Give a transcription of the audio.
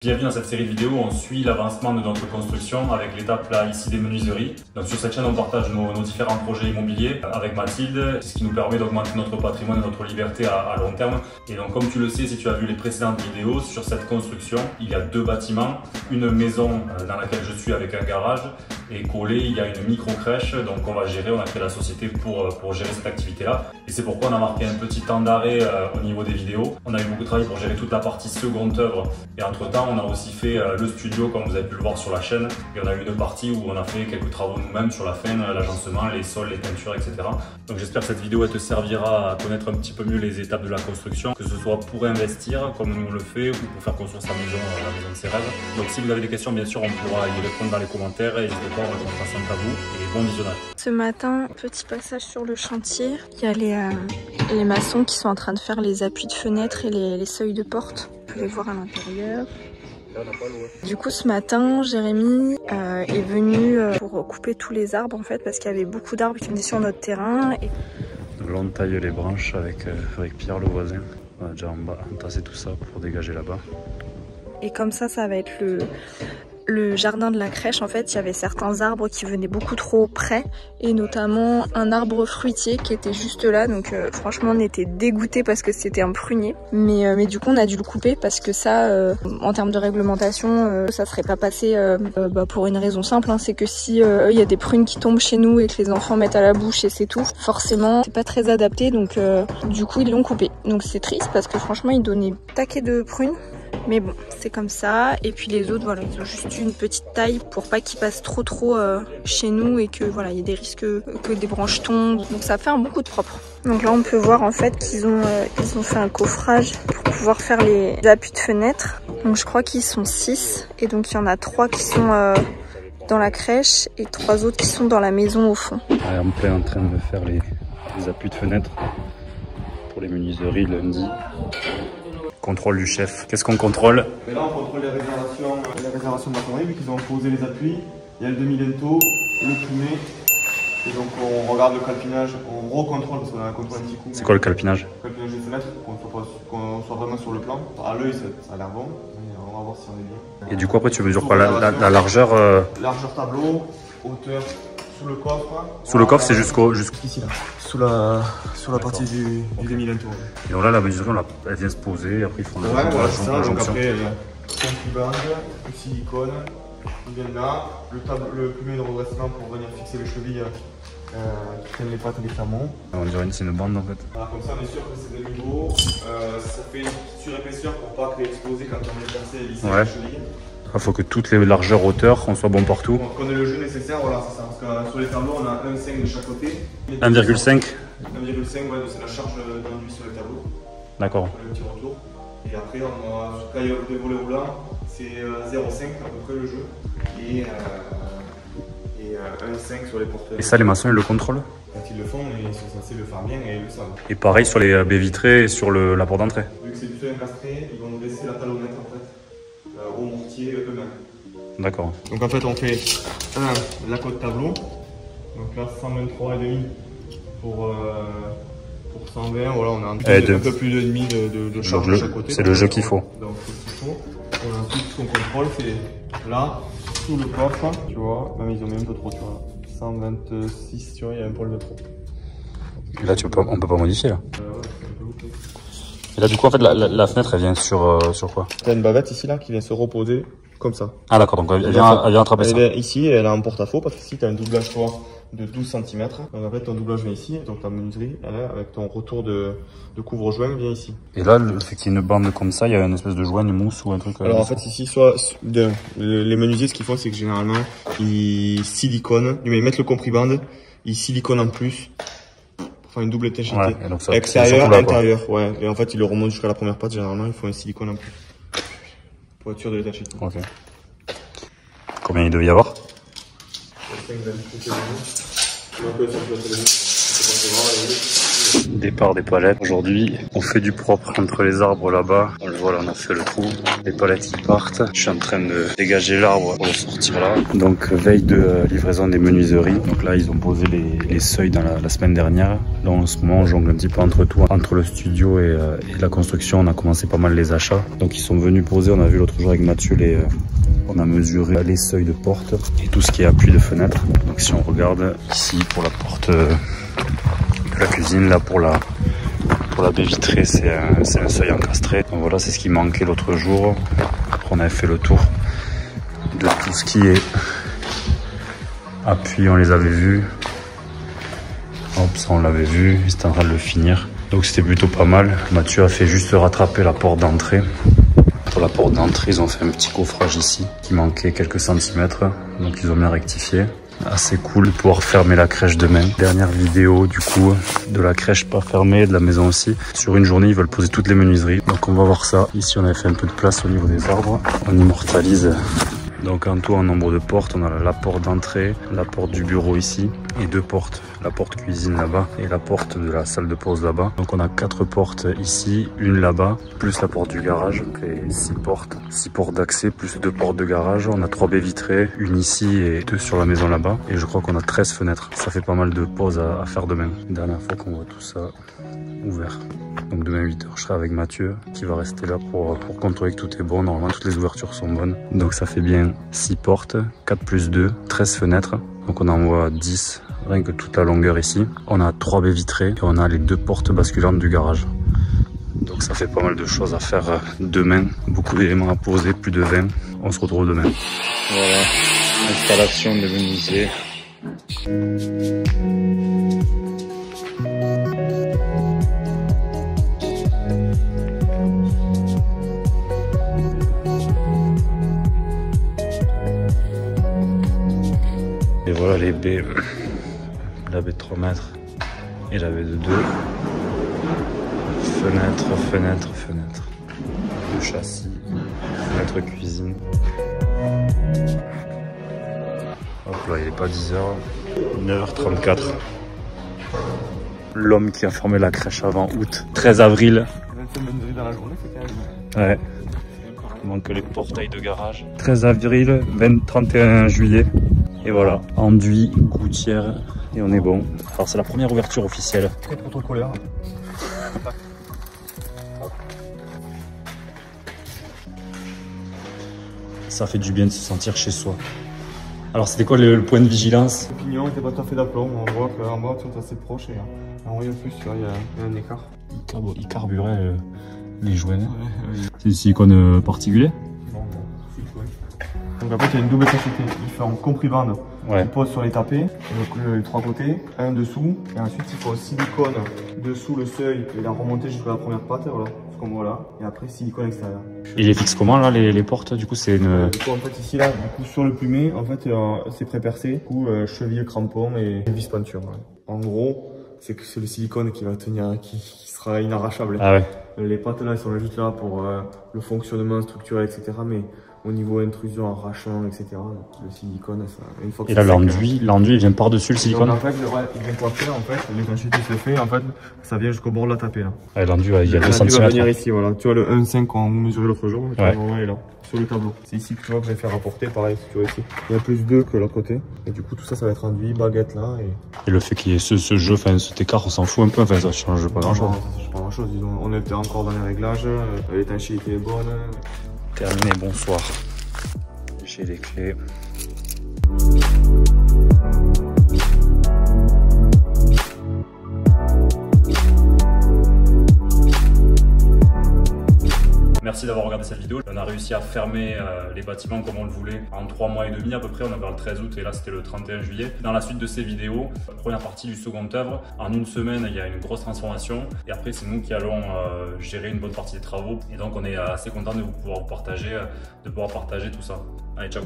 Bienvenue dans cette série de vidéos où on suit l'avancement de notre construction avec l'étape là ici des menuiseries. Donc sur cette chaîne on partage nos différents projets immobiliers avec Mathilde, ce qui nous permet d'augmenter notre patrimoine et notre liberté à long terme. Et donc comme tu le sais, si tu as vu les précédentes vidéos, sur cette construction il y a deux bâtiments, une maison dans laquelle je suis avec un garage et collé il y a une micro crèche, donc on va gérer, on a créé la société pour gérer cette activité là. Et c'est pourquoi on a marqué un petit temps d'arrêt au niveau des vidéos. On a eu beaucoup de travail pour gérer toute la partie seconde œuvre et entre temps on a aussi fait le studio comme vous avez pu le voir sur la chaîne. Et on a eu une partie où on a fait quelques travaux nous-mêmes sur la fin, l'agencement, les sols, les peintures, etc. Donc j'espère que cette vidéo elle te servira à connaître un petit peu mieux les étapes de la construction, que ce soit pour investir comme nous on le fait ou pour faire construire sa maison, la maison de ses rêves. Donc si vous avez des questions, bien sûr on pourra y répondre dans les commentaires et n'hésitez pas, on répondra sans tabou et bon visionnage. Ce matin, petit passage sur le chantier, il y a les maçons qui sont en train de faire les appuis de fenêtres et les seuils de porte. Vous pouvez voir à l'intérieur. Du coup ce matin Jérémy est venu pour couper tous les arbres en fait parce qu'il y avait beaucoup d'arbres qui venaient sur notre terrain. Et... Donc là on taille les branches avec Pierre le voisin. On a déjà entassé tout ça pour dégager là-bas. Et comme ça va être le jardin de la crèche. En fait il y avait certains arbres qui venaient beaucoup trop près et notamment un arbre fruitier qui était juste là, donc franchement on était dégoûtés parce que c'était un prunier, mais du coup on a dû le couper parce que ça en termes de réglementation ça serait pas passé pour une raison simple, hein, c'est que si il y a des prunes qui tombent chez nous et que les enfants mettent à la bouche et c'est tout, forcément c'est pas très adapté, donc du coup ils l'ont coupé. Donc c'est triste parce que franchement ils donnaient taquet de prunes. Mais bon, c'est comme ça. Et puis les autres, voilà, ils ont juste une petite taille pour pas qu'ils passent trop chez nous et que voilà, il y ait des risques que des branches tombent. Donc ça fait un bon coup de propre. Donc là, on peut voir en fait qu'ils ont fait un coffrage pour pouvoir faire les appuis de fenêtre. Donc je crois qu'ils sont 6 et donc il y en a 3 qui sont dans la crèche et 3 autres qui sont dans la maison au fond. En plein en train de faire les appuis de fenêtre pour les menuiseries lundi. Contrôle du chef. Qu'est-ce qu'on contrôle? Mais là on contrôle les réservations de maçonnerie vu qu'ils ont posé les appuis. Il y a le demi-lento, le plumé. Et donc on regarde le calpinage, on recontrôle parce qu'on a contrôlé un petit coup. C'est quoi le calpinage? Le calpinage des fenêtres, qu'on soit vraiment sur le plan. À l'œil ça a l'air bon, mais on va voir si on est bien. Et du coup après tu mesures quoi? La largeur Largeur tableau, hauteur sous le coffre. Sous le coffre c'est jusqu'au... Ici là, sous la partie du demi-lento. Et donc là la mesure elle vient se poser, après ils font la jonction. Donc après concubande, le silicone, ils viennent là, le plumé de redressement pour venir fixer les chevilles qui tiennent les pattes et les clamons. On dirait que c'est une bande en fait. Voilà, comme ça on est sûr que c'est de niveau, ça fait une surépaisseur pour pas que exploser quand on est cassé et lisser les chevilles. Il faut que toutes les largeurs, hauteurs, on soit bon partout. Donc on ait le jeu nécessaire, voilà c'est ça, parce que sur les tableaux on a 1,5 de chaque côté. 1,5 1,5 ouais, c'est la charge d'enduit sur le tableau. D'accord. Le petit retour. Et après quand il y a des volets roulants, c'est 0,5 à peu près le jeu. Et 1,5 sur les porteurs. Et ça les maçons ils le contrôlent? Quand ils le font, ils sont censés le faire bien et ils le savent. Et pareil sur les baies vitrées et sur la porte d'entrée? Vu que c'est du sol encastré, ils vont nous laisser la talonnette en fait au mortier eux-mêmes. D'accord. Donc en fait on fait la côte tableau. Donc là 123,5 pour 120, voilà on a un peu plus de demi de charge de chaque côté. C'est le jeu qu'il faut. Donc c'est ce qu'il faut. Et ensuite ce qu'on contrôle c'est là, sous le coffre, tu vois, même ils ont mis un peu trop, tu vois. 126, tu vois, il y a un poil de trop. Et là on peut pas modifier là. Ouais, c'est un peu loupé. Et là du coup en fait la fenêtre elle vient sur quoi? T'as une bavette ici là qui vient se reposer comme ça. Ah d'accord, donc elle vient attraper ça. Ici elle a un porte-à-faux parce que ici tu as un doublage fort de 12 cm. Donc en fait ton doublage vient ici, donc ta menuiserie elle est avec ton retour de couvre-joint vient ici. Et là le fait qu'il y ait une bande comme ça, il y a une espèce de joint, une mousse ou un truc. Alors en fait ici les menuisiers ce qu'ils font c'est que généralement ils siliconent, ils mettent le compris-bande, ils siliconent en plus. Enfin une double étanchéité. Ouais, extérieur, intérieur, ouais. Et en fait, ils le remontent jusqu'à la première patte, généralement, il faut un silicone en plus. Pour être sûr de l'étanchéité. Ok. Combien il devait y avoir? 5, 20, Départ des palettes. Aujourd'hui, on fait du propre entre les arbres là-bas. On le voit là, on a fait le trou. Les palettes qui partent. Je suis en train de dégager l'arbre pour le sortir là. Donc veille de livraison des menuiseries. Donc là, ils ont posé les seuils dans la semaine dernière. Là, en ce moment, on jongle un petit peu entre tout. Entre le studio et la construction, on a commencé pas mal les achats. Donc ils sont venus poser. On a vu l'autre jour avec Mathieu on a mesuré les seuils de porte et tout ce qui est appui de fenêtre. Donc si on regarde ici pour la porte de la cuisine, là pour la baie vitrée, c'est un seuil encastré. Donc voilà, c'est ce qui manquait l'autre jour. Après on avait fait le tour de tout ce qui est appui, on les avait vus. Hop, ça on l'avait vu, il était en train de le finir. Donc c'était plutôt pas mal. Mathieu a fait juste rattraper la porte d'entrée. Pour la porte d'entrée, ils ont fait un petit coffrage ici qui manquait quelques centimètres. Donc ils ont bien rectifié. Assez cool de pouvoir fermer la crèche demain. Dernière vidéo du coup de la crèche pas fermée, de la maison aussi. Sur une journée, ils veulent poser toutes les menuiseries. Donc on va voir ça. Ici, on avait fait un peu de place au niveau des arbres. On immortalise. Donc en tout, en nombre de portes, on a la porte d'entrée, la porte du bureau ici et 2 portes. La porte cuisine là-bas et la porte de la salle de pause là-bas. Donc on a 4 portes ici, une là-bas, plus la porte du garage. Donc 6 portes. 6 portes d'accès plus 2 portes de garage. On a 3 baies vitrées, une ici et 2 sur la maison là-bas. Et je crois qu'on a 13 fenêtres. Ça fait pas mal de pauses à faire demain. Dernière fois qu'on voit tout ça ouvert. Donc demain 8h, je serai avec Mathieu qui va rester là pour contrôler que tout est bon. Normalement, toutes les ouvertures sont bonnes. Donc ça fait bien 6 portes, 4 plus 2, 13 fenêtres. Donc on en voit 10, rien que toute la longueur ici. On a 3 baies vitrées et on a les 2 portes basculantes du garage. Donc ça fait pas mal de choses à faire demain. Beaucoup d'éléments à poser, plus de 20. On se retrouve demain. Voilà, installation de menuisier. Et voilà les baies, la baie de 3 mètres et la baie de 2. Fenêtre, fenêtre, fenêtre. Le châssis, fenêtre cuisine. Hop là, il n'est pas 10h. 9h34. L'homme qui a formé la crèche avant août. 13 avril. Ouais. Il manque les portails de garage. 13 avril, 31 juillet. Et voilà, enduit, gouttière, et on est bon. Alors c'est la première ouverture officielle. Très protocolaire. Ça fait du bien de se sentir chez soi. Alors c'était quoi le point de vigilance? Le pignon n'était pas tout à fait d'aplomb, on voit qu'en bas tout est assez proche et en haut en plus il y a un écart. Il carburait les jouets. Ouais. C'est du silicone particulier? Donc en fait il y a une double étanchéité, il fait en comprimande, ouais. Il pose sur les tapés, donc les 3 côtés, un dessous, et ensuite il pose silicone dessous le seuil, et la remonter jusqu'à la première patte, voilà, ce qu'on voit là, et après silicone extérieur. Et il est fixe comment là les portes, du coup c'est une... Du coup en fait ici là, du coup sur le plumet, en fait c'est pré-percé, du coup cheville, crampon et vis peinture. Ouais. En gros, c'est que c'est le silicone qui va tenir, qui sera inarrachable. Ah ouais. Les pattes là, ils sont juste là pour le fonctionnement structurel, etc. Mais au niveau intrusion, arrachement, etc. Le silicone, ça, une fois que... Et là l'enduit il vient par-dessus le silicone? Donc, en fait, il vient coiffer, en fait, l'étanchéité se fait, en fait, ça vient jusqu'au bord de la tapée là. Ouais, l'enduit il y a 2 cm. Il va venir ici, voilà. Tu vois le 1,5 qu'on mesurait l'autre jour, ouais. Il est là, sur le tableau. C'est ici que tu vois que je vais faire rapporter, pareil, si tu vois ici. Il y a plus 2 que l'autre côté. Et du coup, tout ça, ça va être enduit, baguette là. Et le fait qu'il y ait ce jeu, enfin cet écart, on s'en fout un peu, enfin ça change pas grand chose. Non, ça change pas grand chose, disons. On était encore dans les réglages, l'étanchéité est bonne. Terminé, bonsoir. J'ai les clés. Merci d'avoir regardé cette vidéo. On a réussi à fermer les bâtiments comme on le voulait en 3 mois et demi à peu près. On avait le 13 août et là c'était le 31 juillet. Dans la suite de ces vidéos, première partie du second œuvre. En une semaine, il y a une grosse transformation. Et après, c'est nous qui allons gérer une bonne partie des travaux. Et donc on est assez content de pouvoir partager tout ça. Allez, ciao!